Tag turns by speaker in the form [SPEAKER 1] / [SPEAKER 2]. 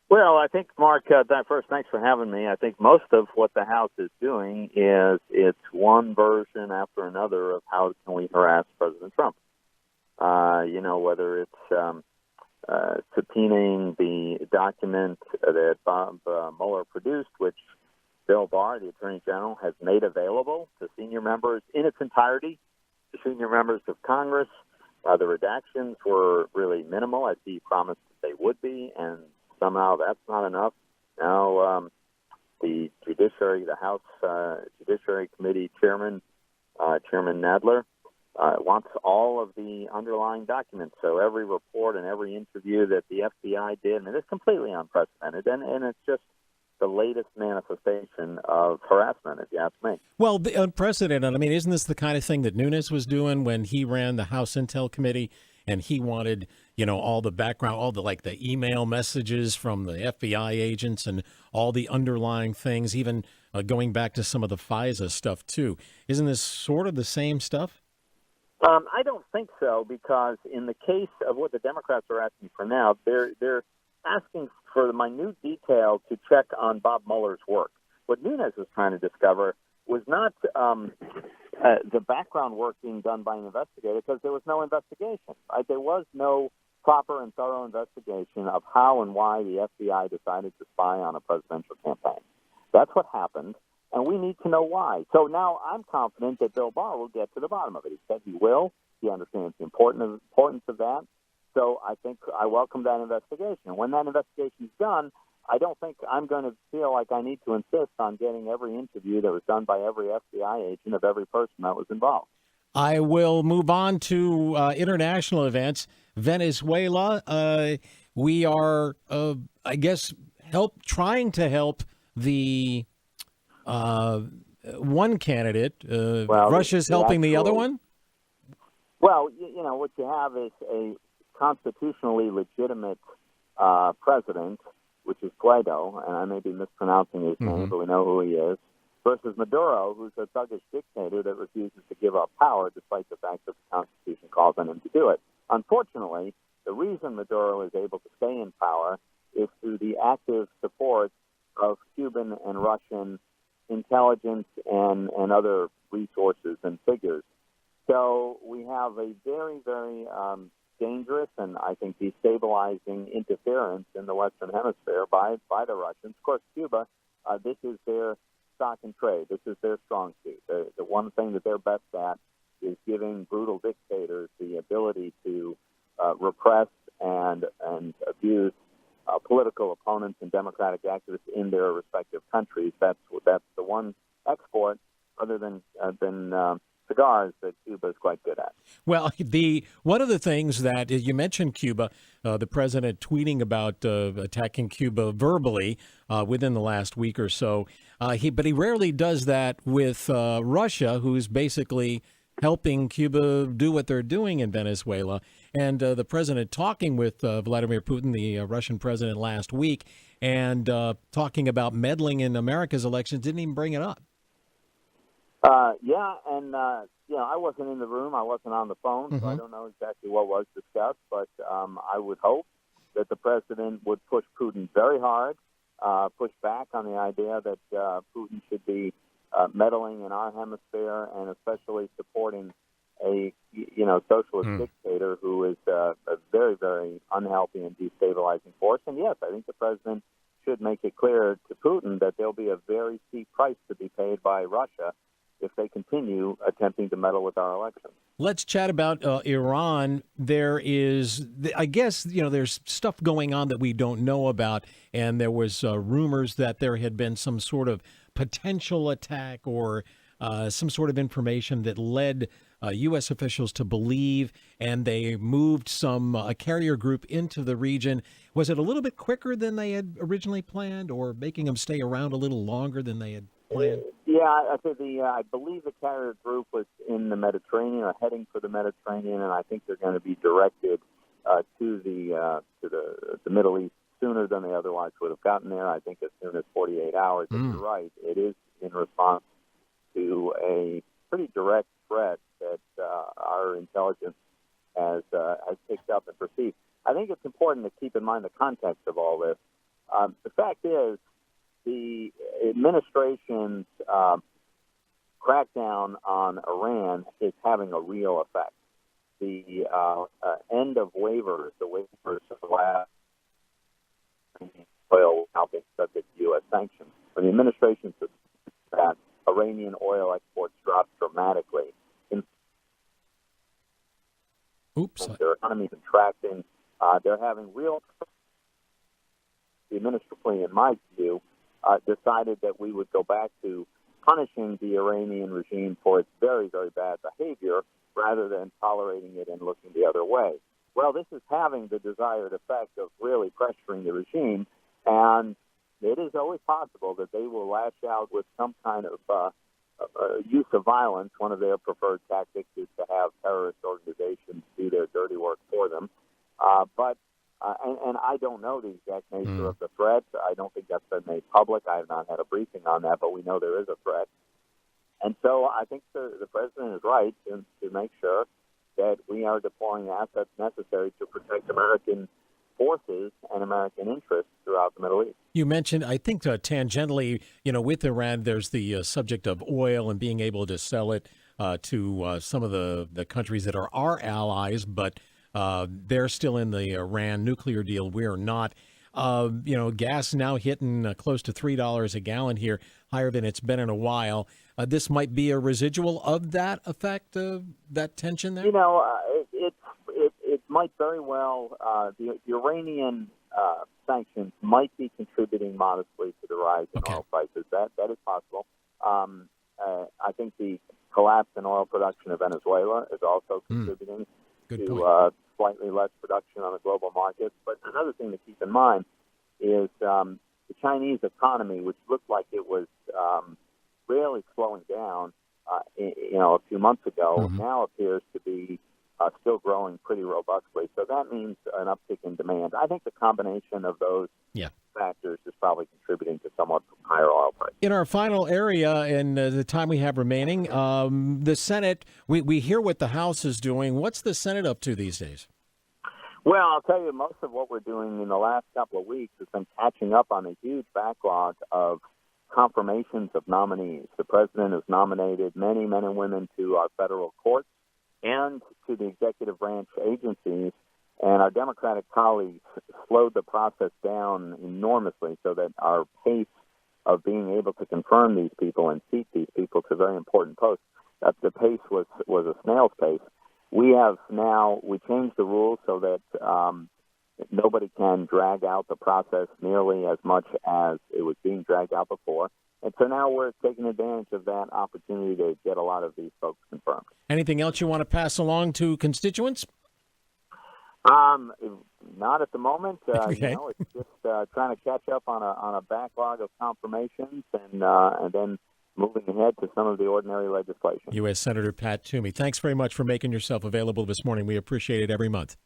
[SPEAKER 1] Well, I think, Mark, first, thanks for having me. I think most of what the House is doing is it's one version after another of how can we harass President Trump. Whether it's subpoenaing the document that Bob Mueller produced, which Bill Barr, the Attorney General, has made available to senior members in its entirety, to senior members of Congress. The redactions were really minimal, as he promised that they would be, and somehow that's not enough. Now, the House Judiciary Committee Chairman Nadler, wants all of the underlying documents. So every report and every interview that the FBI did, it's completely unprecedented, and it's just the latest manifestation of harassment, if you ask me.
[SPEAKER 2] Well, the unprecedented. Isn't this the kind of thing that Nunes was doing when he ran the House Intel Committee, and he wanted, all the background, all the email messages from the FBI agents and all the underlying things, even going back to some of the FISA stuff too. Isn't this sort of the same stuff?
[SPEAKER 1] I don't think so, because in the case of what the Democrats are asking for now, they're asking for the minute detail to check on Bob Mueller's work. What Nunes was trying to discover was not the background work being done by an investigator, because there was no investigation. Right? There was no proper and thorough investigation of how and why the FBI decided to spy on a presidential campaign. That's what happened. And we need to know why. So now I'm confident that Bill Barr will get to the bottom of it. He said he will. He understands the importance of that. So I think I welcome that investigation. And when that investigation is done, I don't think I'm going to feel like I need to insist on getting every interview that was done by every FBI agent of every person that was involved.
[SPEAKER 2] I will move on to international events. Venezuela, we are, trying to help the one candidate. Russia's helping the other one?
[SPEAKER 1] Well, what you have is a constitutionally legitimate president, which is Guaido, and I may be mispronouncing his name, but we know who he is, versus Maduro, who's a thuggish dictator that refuses to give up power despite the fact that the Constitution calls on him to do it. Unfortunately, the reason Maduro is able to stay in power is through the active support of Cuban and Russian intelligence and other resources and figures. So we have a very, very dangerous and I think destabilizing interference in the Western Hemisphere by the Russians. Of course, Cuba, this is their stock and trade. This is their strong suit. The one thing that they're best at is giving brutal dictators the ability to repress and abuse political opponents and democratic activists in their respective countries. That's the one export, other than cigars, that Cuba is quite good at.
[SPEAKER 2] Well, one of the things that you mentioned Cuba, the president tweeting about attacking Cuba verbally within the last week or so. But he rarely does that with Russia, who's basically helping Cuba do what they're doing in Venezuela. And the president talking with Vladimir Putin, the Russian president, last week, and talking about meddling in America's elections, didn't even bring it up.
[SPEAKER 1] I wasn't in the room. I wasn't on the phone, so I don't know exactly what was discussed. But I would hope that the president would push Putin very hard, push back on the idea that Putin should be meddling in our hemisphere, and especially supporting a socialist dictator who is a very, very unhealthy and destabilizing force. And yes, I think the president should make it clear to Putin that there'll be a very steep price to be paid by Russia if they continue attempting to meddle with our elections.
[SPEAKER 2] Let's chat about Iran. There is, I guess, there's stuff going on that we don't know about, and there was rumors that there had been some sort of potential attack or some sort of information that led U.S. officials to believe, and they moved a carrier group into the region. Was it a little bit quicker than they had originally planned, or making them stay around a little longer than they had planned?
[SPEAKER 1] Yeah, I believe the carrier group was in the Mediterranean, or heading for the Mediterranean, and I think they're going to be directed to the Middle East sooner than they otherwise would have gotten there. I think as soon as 48 hours. And you're right, it is in response to a pretty direct threat that our intelligence has picked up and perceived. I think it's important to keep in mind the context of all this. The fact is, the administration's crackdown on Iran is having a real effect. The end of waivers, the waivers of the last oil now being subject to U.S. sanctions. When the administration says that Iranian oil exports dropped dramatically, their economy is contracting. They're having real. The administration, in my view, decided that we would go back to punishing the Iranian regime for its very, very bad behavior rather than tolerating it and looking the other way. Well, this is having the desired effect of really pressuring the regime, and it is always possible that they will lash out with some kind of use of violence. One of their preferred tactics is to have terrorist organizations do their dirty work for them. And I don't know the exact nature of the threat. I don't think that's been made public. I have not had a briefing on that, but we know there is a threat. And so I think the president is right to make sure that we are deploying assets necessary to protect American forces and American interests throughout the Middle East.
[SPEAKER 2] You mentioned, I think tangentially, with Iran, there's the subject of oil and being able to sell it to some of the countries that are our allies, but they're still in the Iran nuclear deal. We're not. Gas now hitting close to $3 a gallon here, higher than it's been in a while. This might be a residual of that effect, that tension there?
[SPEAKER 1] It might very well, the Iranian sanctions might be contributing modestly to the rise in oil prices. That is possible. I think the collapse in oil production of Venezuela is also contributing to slightly less production on the global markets. But another thing to keep in mind is the Chinese economy, which looked like it was really slowing down, a few months ago, now appears to be still growing pretty robustly. So that means an uptick in demand. I think the combination of those factors is probably contributing to somewhat higher oil prices.
[SPEAKER 2] In our final area, and the time we have remaining, the Senate, we hear what the House is doing. What's the Senate up to these days?
[SPEAKER 1] Well, I'll tell you, most of what we're doing in the last couple of weeks has been catching up on a huge backlog of confirmations of nominees. The president has nominated many men and women to our federal courts and to the executive branch agencies, and our Democratic colleagues slowed the process down enormously so that our pace of being able to confirm these people and seat these people to very important posts, that the pace was a snail's pace. We changed the rules so that nobody can drag out the process nearly as much as it was being dragged out before. And so now we're taking advantage of that opportunity to get a lot of these folks confirmed. Anything
[SPEAKER 2] else you want to pass along to constituents?
[SPEAKER 1] Not at the moment.
[SPEAKER 2] Okay.
[SPEAKER 1] It's just trying to catch up on a backlog of confirmations and then moving ahead to some of the ordinary legislation.
[SPEAKER 2] U.S. Senator Pat Toomey, thanks very much for making yourself available this morning. We appreciate it every month.